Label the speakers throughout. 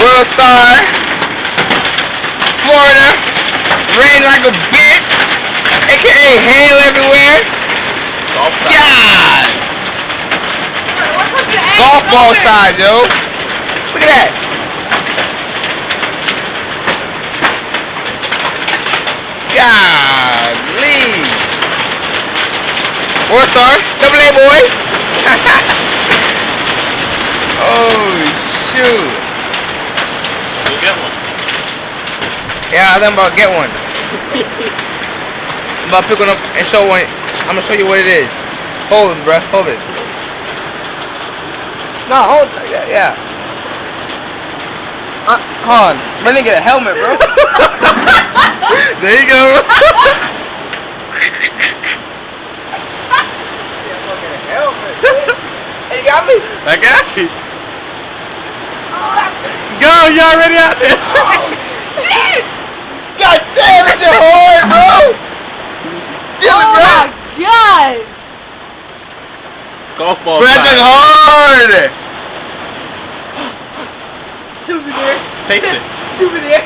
Speaker 1: World Star, Florida, rain like a bitch, aka hail everywhere. God! Golf ball size, yo. Look at that. Golly. World Star, AA boys. Oh, shoot.
Speaker 2: You'll get one.
Speaker 1: Yeah, I'm about to get one. I'm about to pick one up and show one. I'm gonna show you what it is. Hold it, bruh. Hold it. No, hold it. Yeah. Hold on. Let me get a helmet, bro. There you go. Hey, you got me?
Speaker 2: I got you. Go, you already out there.
Speaker 1: God damn, it's hard, bro. Get it, bro.
Speaker 3: God!
Speaker 2: Golf ball.
Speaker 1: That's hard.
Speaker 3: Souvenir.
Speaker 2: Taste it.
Speaker 3: Souvenir.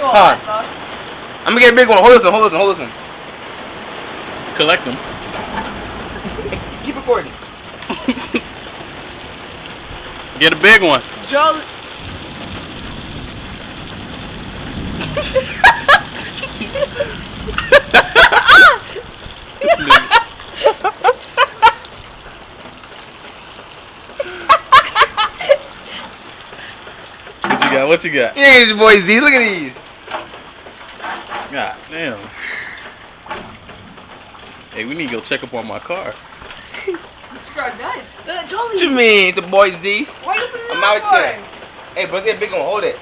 Speaker 1: Huh. I'm gonna get a big one. Hold this one.
Speaker 2: Collect them.
Speaker 1: Keep recording.
Speaker 2: Get a big one.
Speaker 3: Joe.
Speaker 2: What you got?
Speaker 1: Yeah, these boys, Z. Look at these.
Speaker 2: God damn. Hey, we need to go check up on my car.
Speaker 1: What you mean, the boy Z?
Speaker 3: Why you putting
Speaker 1: I'm out there. Hey, bro, get a big one. Hold it.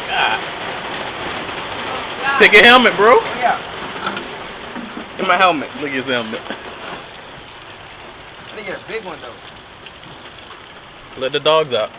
Speaker 2: God. Take your helmet, bro.
Speaker 1: Yeah. Get my helmet.
Speaker 2: Look at his helmet.
Speaker 1: I think it's a big one, though.
Speaker 2: Let the dogs out.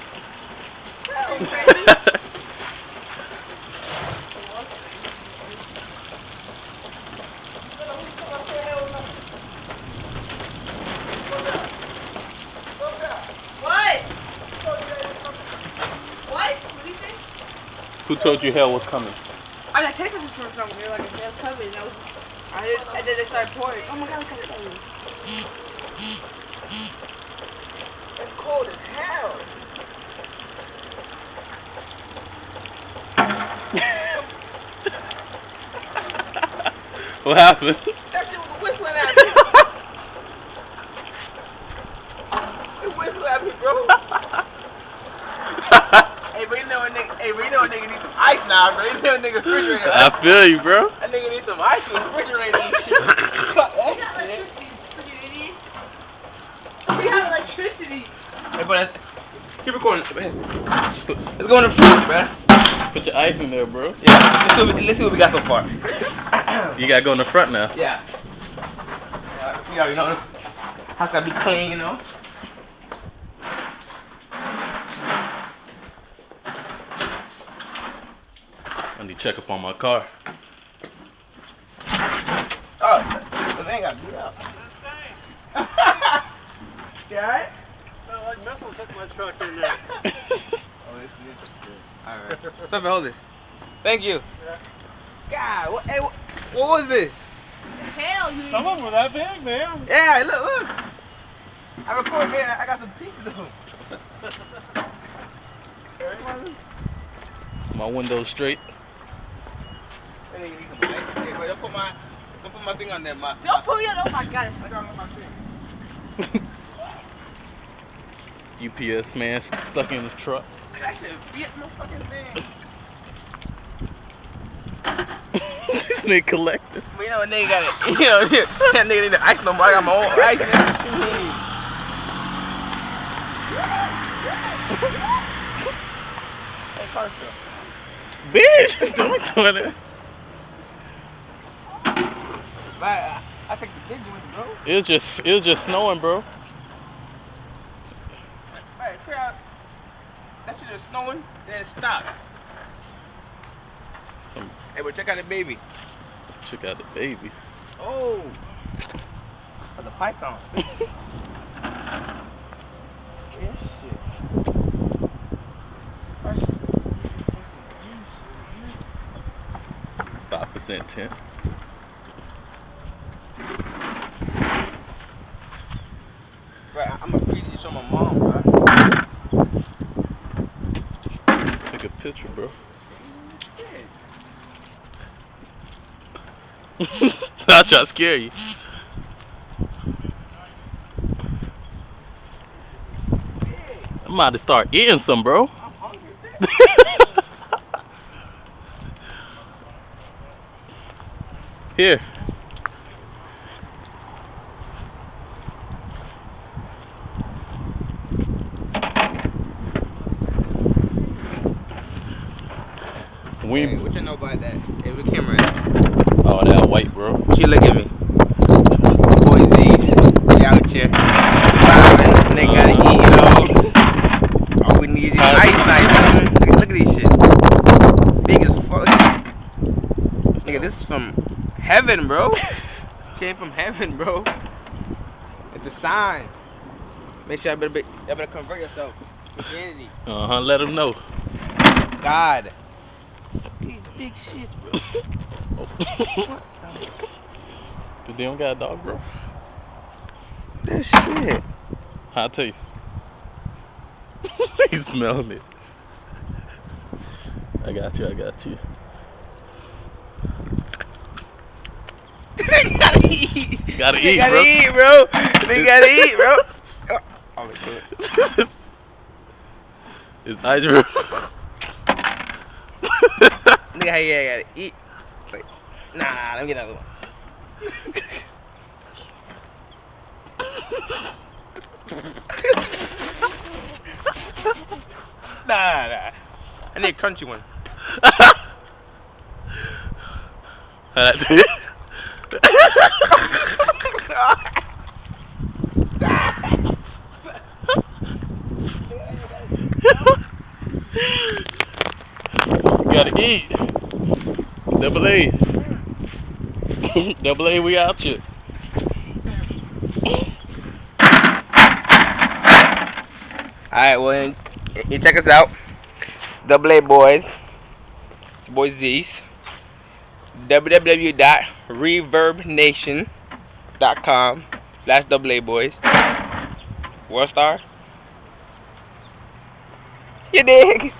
Speaker 2: Who told you hell was coming?
Speaker 3: I got text messages from someone. They're like, "Hell's coming." And then they started pouring. Oh my God, it's coming.
Speaker 1: It's cold as hell.
Speaker 2: What happened?
Speaker 1: That shit was whistling at me. It whistled at me, bro. Hey, but you know a nigga needs some ice now, bro. You know a nigga refrigerator.
Speaker 2: I feel you, bro.
Speaker 1: That nigga needs some ice in the refrigerator and shit. Fuck that shit.
Speaker 3: We have electricity.
Speaker 1: Hey, bro, keep recording. Let's go in the fridge, bro.
Speaker 2: Put your ice in there, bro.
Speaker 1: Yeah, let's see what we got so far.
Speaker 2: You gotta go in the front now.
Speaker 1: Yeah. You already know. House gotta be clean, you know.
Speaker 2: I need to check up on my car.
Speaker 1: Oh, they ain't gotta do that. You alright?
Speaker 4: No, like Missile took my truck in there.
Speaker 1: Oh, this is good. Alright. Stop and hold this. Thank you.
Speaker 4: Yeah.
Speaker 1: God, what was this?
Speaker 3: Hell, you.
Speaker 4: Some of them were that big, man.
Speaker 1: Yeah, look. I recorded, man. I got some pieces of them.
Speaker 2: My window's straight.
Speaker 1: Hey, wait, don't put my thing on there,
Speaker 3: Don't put me on. Oh my God.
Speaker 1: I got on my thing.
Speaker 2: UPS man stuck in his truck.
Speaker 1: That shit fit my fucking thing.
Speaker 2: This nigga collector.
Speaker 1: But you know, a nigga got it. You know, that nigga need the ice no more. I got my own ice. Hey, Carter.
Speaker 2: Bitch! Don't do it.
Speaker 1: I think the kids with it, bro.
Speaker 2: It was just snowing, bro.
Speaker 1: Hey, clear out. That shit is snowing, then it stopped. Hey, but check out the baby.
Speaker 2: Check out the baby.
Speaker 1: Oh. That's a python. Yes.
Speaker 2: man.
Speaker 1: Bro, I'm a freeze you show my mom, bro.
Speaker 2: Take a picture, bro. I'll try to scare you. I'm about to start eating some, bro.
Speaker 1: I'm hungry.
Speaker 2: Here.
Speaker 1: Hey, what you know about that? Hey, what camera is?
Speaker 2: Oh, that white, bro.
Speaker 1: You look at me. Boyz, we out here. Nigga gotta eat, you know. All we need is ice, man. Look at these shit. Big as fuck. Nigga, this is from heaven, bro. Came from heaven, bro. It's a sign. Make sure you better convert yourself. Christianity.
Speaker 2: Let them know.
Speaker 1: God. These big shit, bro.
Speaker 2: But they don't got a dog, bro.
Speaker 1: That shit.
Speaker 2: I'll tell you. He's smelling it. I got you.
Speaker 1: Gotta eat.
Speaker 2: Gotta eat,
Speaker 1: bro. They gotta eat, bro. Oh, my God.
Speaker 2: It's nice, bro.
Speaker 1: Nigga, how you gotta eat? Wait. Nah, let me get another one. Nah. I need a crunchy one.
Speaker 2: That's it. Gotta eat. Double A. Double A, we out here.
Speaker 1: Alright, well, you check us out. Double A Boyz. Boyz Zycs. www.reverbnation.com/AA Boyz. World Star. You dig?